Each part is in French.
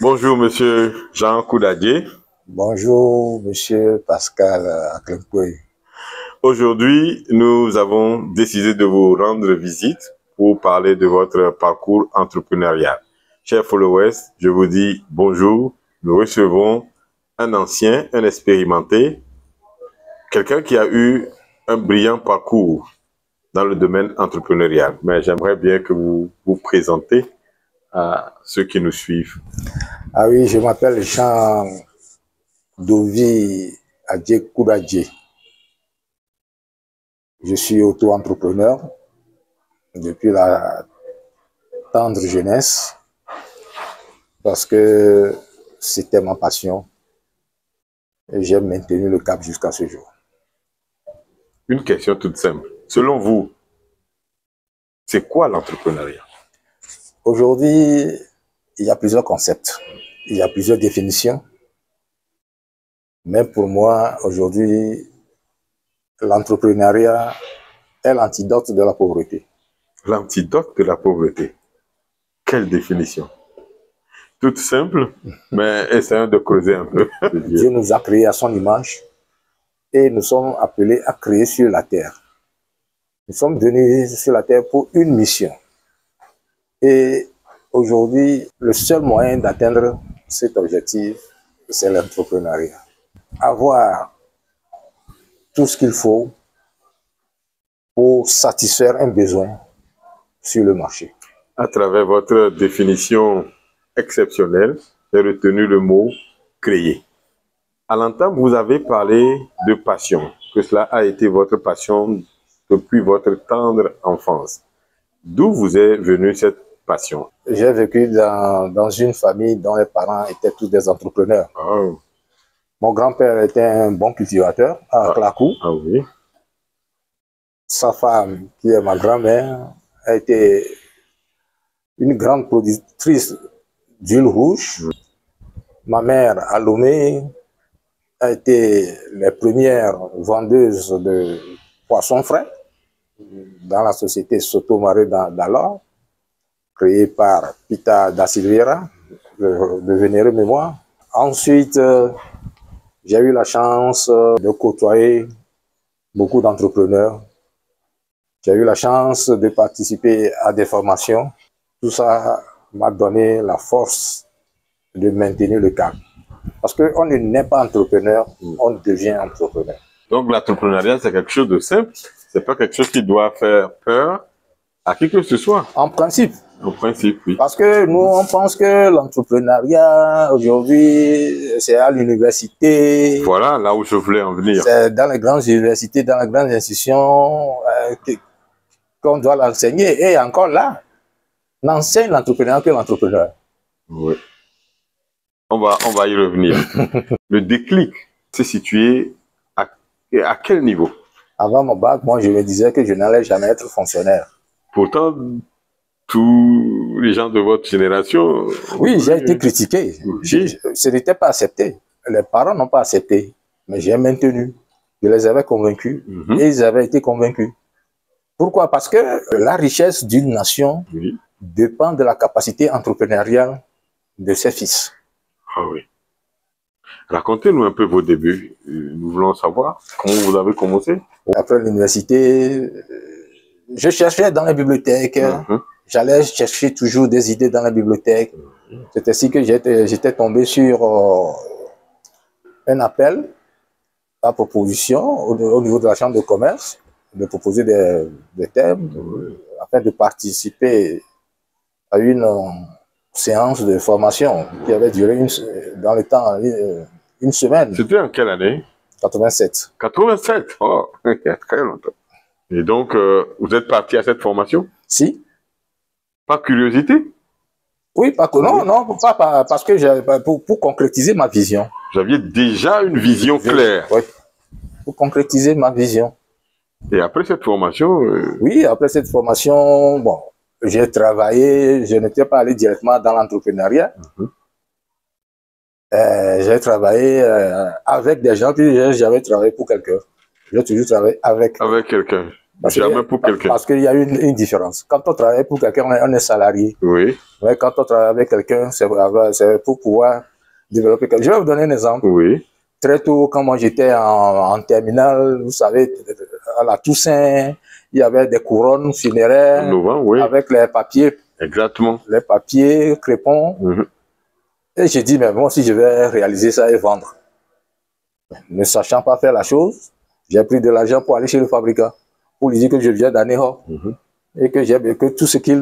Bonjour, monsieur Jean Koudadié. Bonjour, monsieur Pascal Aklenkwe. Aujourd'hui, nous avons décidé de vous rendre visite pour parler de votre parcours entrepreneurial. Chers followers, je vous dis bonjour. Nous recevons un ancien, un expérimenté, quelqu'un qui a eu un brillant parcours dans le domaine entrepreneurial. Mais j'aimerais bien que vous vous présentez à ceux qui nous suivent. Ah oui, je m'appelle Jean Dovi Adje Koudadje. Je suis auto-entrepreneur depuis la tendre jeunesse parce que c'était ma passion et j'ai maintenu le cap jusqu'à ce jour. Une question toute simple. Selon vous, c'est quoi l'entrepreneuriat? Aujourd'hui, il y a plusieurs concepts, il y a plusieurs définitions. Mais pour moi, aujourd'hui, l'entrepreneuriat est l'antidote de la pauvreté. L'antidote de la pauvreté. Quelle définition? Toute simple, mais essayons de creuser un peu. Dieu nous a créés à son image et nous sommes appelés à créer sur la terre. Nous sommes venus sur la terre pour une mission. Et aujourd'hui, le seul moyen d'atteindre cet objectif, c'est l'entrepreneuriat. Avoir tout ce qu'il faut pour satisfaire un besoin sur le marché. À travers votre définition exceptionnelle, j'ai retenu le mot « créer ». À l'entame, vous avez parlé de passion, que cela a été votre passion depuis votre tendre enfance. D'où vous est venue cette passion? J'ai vécu dans une famille dont les parents étaient tous des entrepreneurs. Oh. Mon grand-père était un bon cultivateur à Klakou. Ah oui. Sa femme, qui est ma grand-mère, a été une grande productrice d'huile rouge. Ma mère, à Lomé, a été les premières vendeuses de poissons frais dans la société Soto-Maré d'alors, créée par Pita da Silveira, de vénérée mémoire. Ensuite, j'ai eu la chance de côtoyer beaucoup d'entrepreneurs. J'ai eu la chance de participer à des formations. Tout ça m'a donné la force de maintenir le cap. Parce qu'on ne naît pas entrepreneur, on devient entrepreneur. Donc l'entrepreneuriat, c'est quelque chose de simple. C'est pas quelque chose qui doit faire peur à qui que ce soit. En principe. En principe, oui. Parce que nous, on pense que l'entrepreneuriat, aujourd'hui, c'est à l'université. Voilà, là où je voulais en venir. C'est dans les grandes universités, dans les grandes institutions qu'on doit l'enseigner. Et encore là, n'enseigne l'entrepreneur que l'entrepreneur. Oui. On va y revenir. Le déclic s'est situé à quel niveau? Avant mon bac, moi, je me disais que je n'allais jamais être fonctionnaire. Pourtant, tous les gens de votre génération... Oui, j'ai été critiqué. Ce n'était pas accepté. Les parents n'ont pas accepté. Mais j'ai maintenu. Je les avais convaincus et ils avaient été convaincus. Pourquoi? Parce que la richesse d'une nation dépend de la capacité entrepreneuriale de ses fils. Ah oui. Racontez-nous un peu vos débuts. Nous voulons savoir comment vous avez commencé. Après l'université, je cherchais dans les bibliothèques. J'allais chercher toujours des idées dans la bibliothèque. C'est ainsi que j'étais tombé sur un appel à proposition au niveau de la chambre de commerce, de proposer des thèmes afin de participer à une séance de formation qui avait duré dans le temps une semaine. C'était en quelle année? 87. 87? Oh, il y a très longtemps. Et donc, vous êtes parti à cette formation? Si. Par curiosité? Oui, non, pas parce que pour concrétiser ma vision. J'avais déjà une vision claire. Oui, pour concrétiser ma vision. Et après cette formation? Oui, après cette formation, bon, j'ai travaillé, je n'étais pas allé directement dans l'entrepreneuriat. J'ai travaillé avec des gens, puis j'avais travaillé pour quelqu'un. J'ai toujours travaillé avec... Avec quelqu'un. Jamais pour quelqu'un. Parce qu'il y a une différence. Quand on travaille pour quelqu'un, on est salarié. Oui. Mais quand on travaille avec quelqu'un, c'est pour pouvoir développer quelque chose. Je vais vous donner un exemple. Oui. Très tôt, quand moi j'étais en terminale, vous savez, à la Toussaint, il y avait des couronnes funéraires Oui. avec les papiers. Exactement. Les papiers, crépons. Et j'ai dit, mais bon, si je vais réaliser ça et vendre. Ne sachant pas faire la chose, j'ai pris de l'argent pour aller chez le fabricant, pour lui dire que je viens d'Aného. Et que tout ce qu'il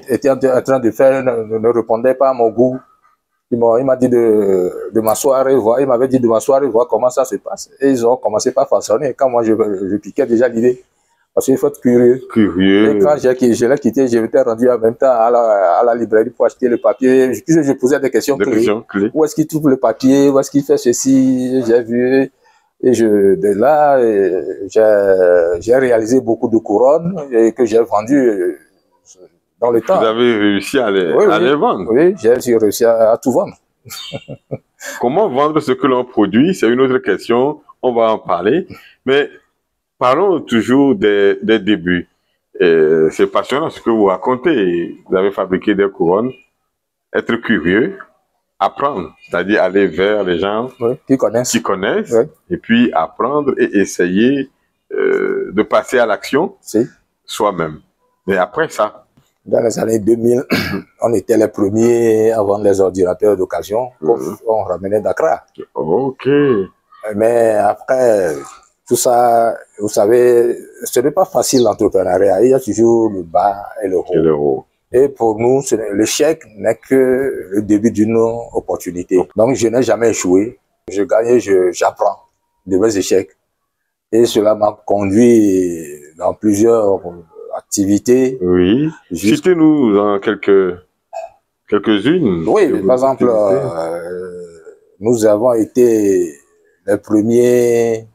était en train de faire ne répondait pas à mon goût. Il m'a dit de m'asseoir et voir. Il m'avait dit de m'asseoir et voir comment ça se passe. Et ils ont commencé par façonner. Quand moi, je piquais déjà l'idée. Parce qu'il faut être curieux. Curieux. Et quand je l'ai quitté, je m'étais rendu en même temps à la librairie pour acheter le papier. Je posais des questions clés. Où est-ce qu'il trouve le papier? Où est-ce qu'il fait ceci? J'ai vu. Et de là, j'ai réalisé beaucoup de couronnes et que j'ai vendues dans le temps. Vous avez réussi à les vendre? Oui, j'ai réussi à tout vendre. Comment vendre ce que l'on produit? C'est une autre question. On va en parler. Mais parlons toujours des débuts. C'est passionnant ce que vous racontez. Vous avez fabriqué des couronnes. Être curieux. Apprendre, c'est-à-dire aller vers les gens qui connaissent, et puis apprendre et essayer de passer à l'action soi-même. Mais après ça, dans les années 2000, on était les premiers à vendre les ordinateurs d'occasion qu'on ramenait d'Accra. Ok. Mais après, tout ça, vous savez, ce n'est pas facile l'entrepreneuriat. Il y a toujours le bas et le haut. Et pour nous, l'échec n'est que le début d'une opportunité. Donc, je n'ai jamais échoué. Je gagne, j'apprends de mes échecs. Et cela m'a conduit dans plusieurs activités. Oui. Citez-nous dans quelques-unes. Oui, par exemple, nous avons été les premiers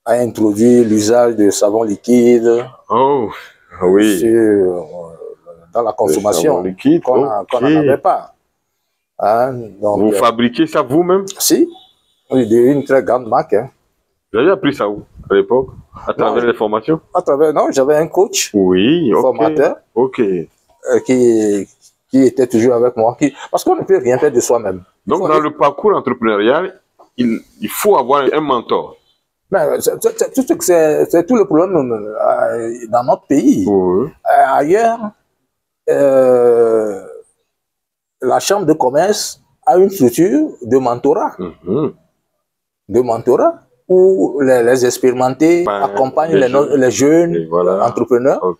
à introduire l'usage de savon liquide. Oh, oui. Dans la consommation qu'on n'en avait pas. Hein, donc, vous fabriquez ça vous-même? Si, une très grande marque. Hein. Vous avez appris ça où, à l'époque? À travers les formations? À travers, non, j'avais un coach, formateur, qui était toujours avec moi. Parce qu'on ne peut rien faire de soi-même. Donc, dans le parcours entrepreneurial, il faut avoir un mentor. C'est tout le problème dans notre pays. Ailleurs, la chambre de commerce a une structure de mentorat. De mentorat où les expérimentés accompagnent les jeunes entrepreneurs.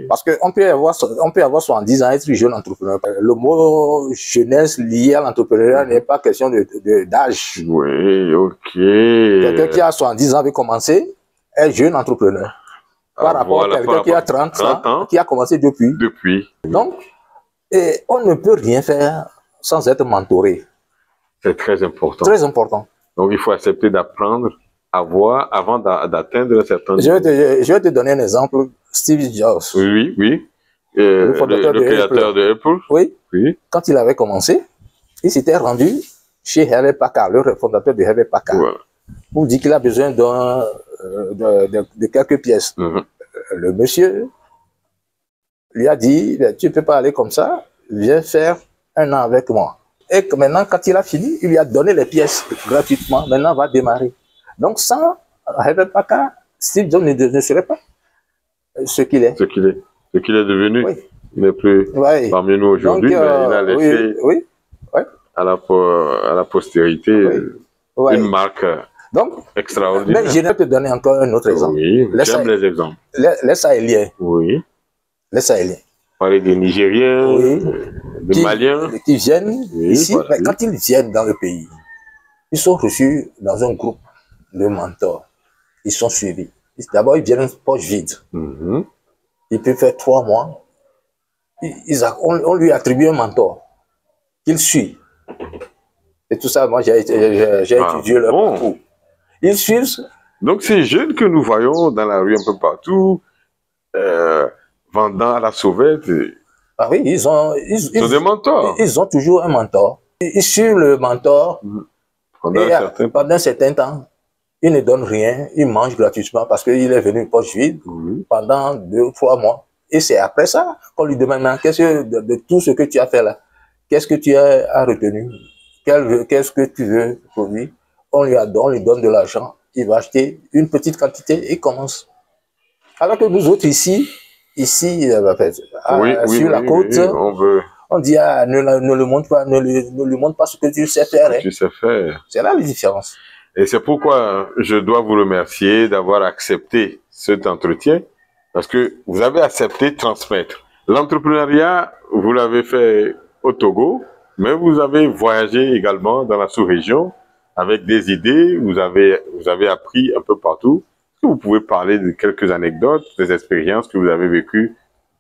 Parce qu'on peut avoir 70 ans et être jeune entrepreneur. Le mot jeunesse lié à l'entrepreneuriat n'est pas question d'âge. Oui, ok. Quelqu'un qui a 70 ans veut commencer est jeune entrepreneur. Par rapport à quelqu'un qui a 30 ans, qui a commencé depuis. Donc, on ne peut rien faire sans être mentoré. C'est très important. Très important. Donc, il faut accepter d'apprendre à voir avant d'atteindre un certain niveau. Je vais te donner un exemple. Steve Jobs. Oui. Le créateur de Apple. Oui. Quand il avait commencé, il s'était rendu chez Herbert Packard, le fondateur de Herbert Packard, pour dire qu'il a besoin de quelques pièces. Le monsieur lui a dit, tu ne peux pas aller comme ça, viens faire 1 an avec moi. Et maintenant, quand il a fini, il lui a donné les pièces gratuitement. Maintenant, on va démarrer. Donc, sans Herbert Packard, Steve Jobs ne serait pas ce qu'il est. Ce qu'il est devenu. Il n'est plus parmi nous aujourd'hui, mais il a laissé à la postérité une marque extraordinaire. Mais je vais te donner encore un autre exemple. Oui, j'aime les exemples. Les Sahéliens. Oui. Les Sahéliens. Parler des Nigériens, des Maliens. Qui viennent ici, mais quand ils viennent dans le pays, ils sont reçus dans un groupe de mentors. Ils sont suivis. D'abord, ils viennent poche vide. Il peut faire 3 mois. On lui attribue un mentor qu'il suit. Et tout ça, moi, j'ai étudié leur parcours. Ils suivent. Donc, ces jeunes que nous voyons dans la rue un peu partout, vendant à la sauvette. Ah oui, ils ont des mentors. Ils ont toujours un mentor. Ils suivent le mentor pendant un certain temps. il ne donne rien, il mange gratuitement parce qu'il est venu poche vide pendant 2-3 mois. Et c'est après ça qu'on lui demande, qu'est-ce que de tout ce que tu as fait là, qu'est-ce que tu as retenu? Qu'est-ce que tu veux pour lui? On lui donne de l'argent, il va acheter une petite quantité et commence. Alors que nous autres ici sur la côte, on dit ne le montre pas, ne lui montre pas ce que tu sais faire. Tu sais faire. C'est là la différence. Et c'est pourquoi je dois vous remercier d'avoir accepté cet entretien, parce que vous avez accepté de transmettre. L'entrepreneuriat, vous l'avez fait au Togo, mais vous avez voyagé également dans la sous-région avec des idées, vous avez appris un peu partout. Est-ce que vous pouvez parler de quelques anecdotes, des expériences que vous avez vécues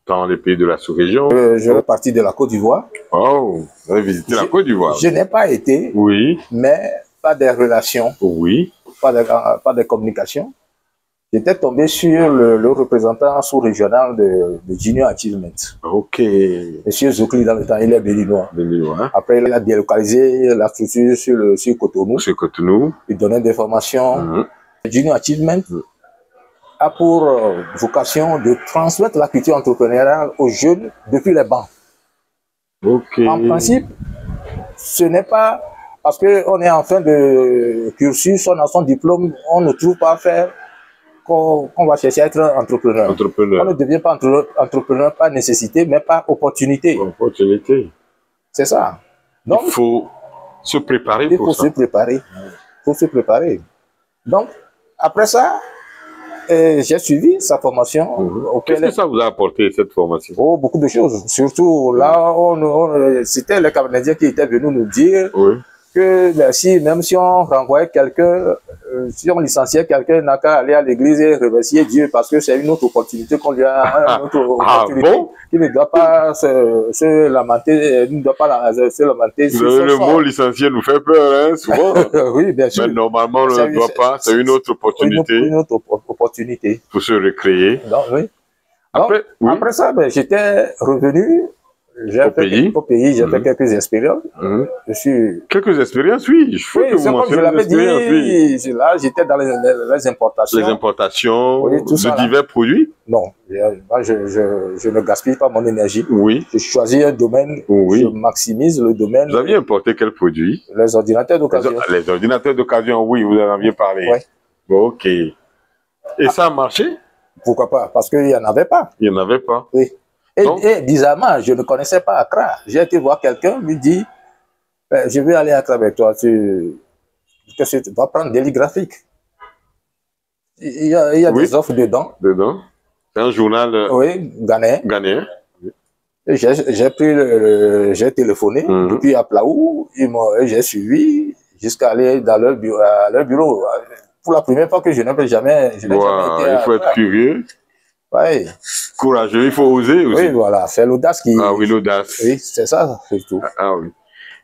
dans les pays de la sous-région? Je suis parti de la Côte d'Ivoire. Oh, vous avez visité la Côte d'Ivoire. Je n'ai pas été, oui, mais pas des relations, oui, pas de communication. J'étais tombé sur le représentant sous-régional de Junior Achievement. Ok. Monsieur Zoukli, dans le temps, il est béninois. Béninois. Après, il a délocalisé la structure sur Cotonou. Sur Cotonou. Il donnait des formations. Junior Achievement a pour vocation de transmettre la culture entrepreneuriale aux jeunes depuis les bancs. Ok. En principe, ce n'est pas parce qu'on est en fin de cursus, on a son diplôme, on ne trouve pas à faire qu'on va chercher à être entrepreneur. On ne devient pas entrepreneur par nécessité, mais par opportunité. Opportunité. C'est ça. Donc, il faut se préparer pour ça. Il faut se préparer. Donc, après ça, j'ai suivi sa formation. Qu'est-ce que ça vous a apporté, cette formation? Oh, beaucoup de choses. Surtout, là, c'était le Canadien qui était venu nous dire que même si on renvoyait quelqu'un, si on licenciait quelqu'un, il n'a qu'à aller à l'église et remercier Dieu parce que c'est une autre opportunité qu'on lui a, bon? Qu'il ne doit pas se lamenter, il ne doit pas se lamenter. Le mot licencié nous fait peur, hein, souvent. Oui, bien sûr. Mais normalement, on ne doit pas, c'est une autre opportunité. Une autre opportunité. Pour se recréer. Donc, oui. Après ça, j'étais revenu au pays, j'ai fait quelques expériences. Quelques expériences, oui. Comme je l'avais dit, là, j'étais dans les importations. Les importations de divers produits? Non, moi, je ne gaspille pas mon énergie. Oui. Je choisis un domaine, je maximise le domaine. Vous aviez importé quel produit? Les ordinateurs d'occasion. Les ordinateurs d'occasion, oui, vous en aviez parlé. Oui. Bon, ok. Et ça a marché? Pourquoi pas? Parce qu'il n'y en avait pas. Il n'y en avait pas. Oui. Et bizarrement, je ne connaissais pas Accra. J'ai été voir quelqu'un, lui dit, je vais aller à Accra avec toi, tu vas prendre Délit Graphique. Il y a des offres dedans. Dedans. C'est un journal ghanéen. J'ai téléphoné depuis à Plaou, j'ai suivi jusqu'à aller dans leur bureau. Pour la première fois que je n'avais jamais été. Il faut être curieux. Oui. Courageux, il faut oser aussi. Oui, voilà, c'est l'audace qui... Ah oui, l'audace. Oui, c'est ça, surtout. Ah oui.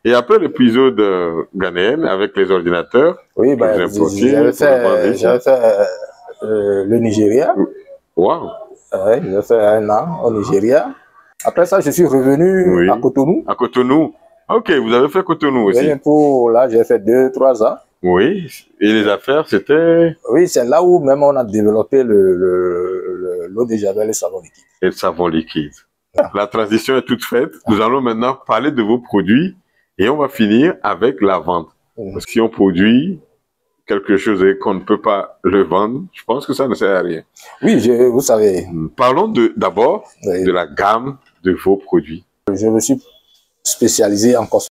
Et après l'épisode ghanéen avec les ordinateurs, j'avais fait le Nigeria. Wow. Oui, j'ai fait 1 an au Nigeria. Après ça, je suis revenu à Cotonou. À Cotonou. Ok, vous avez fait Cotonou aussi. Oui, là, j'ai fait 2-3 ans. Oui, et les affaires, c'était... Oui, c'est là où même on a développé l'eau de Javel et le savon liquide. Et le savon liquide. La transition est toute faite. Nous allons maintenant parler de vos produits et on va finir avec la vente. Parce que si on produit quelque chose et qu'on ne peut pas le vendre, je pense que ça ne sert à rien. Oui, vous savez. Parlons d'abord de la gamme de vos produits. Je me suis spécialisé en cosmétique.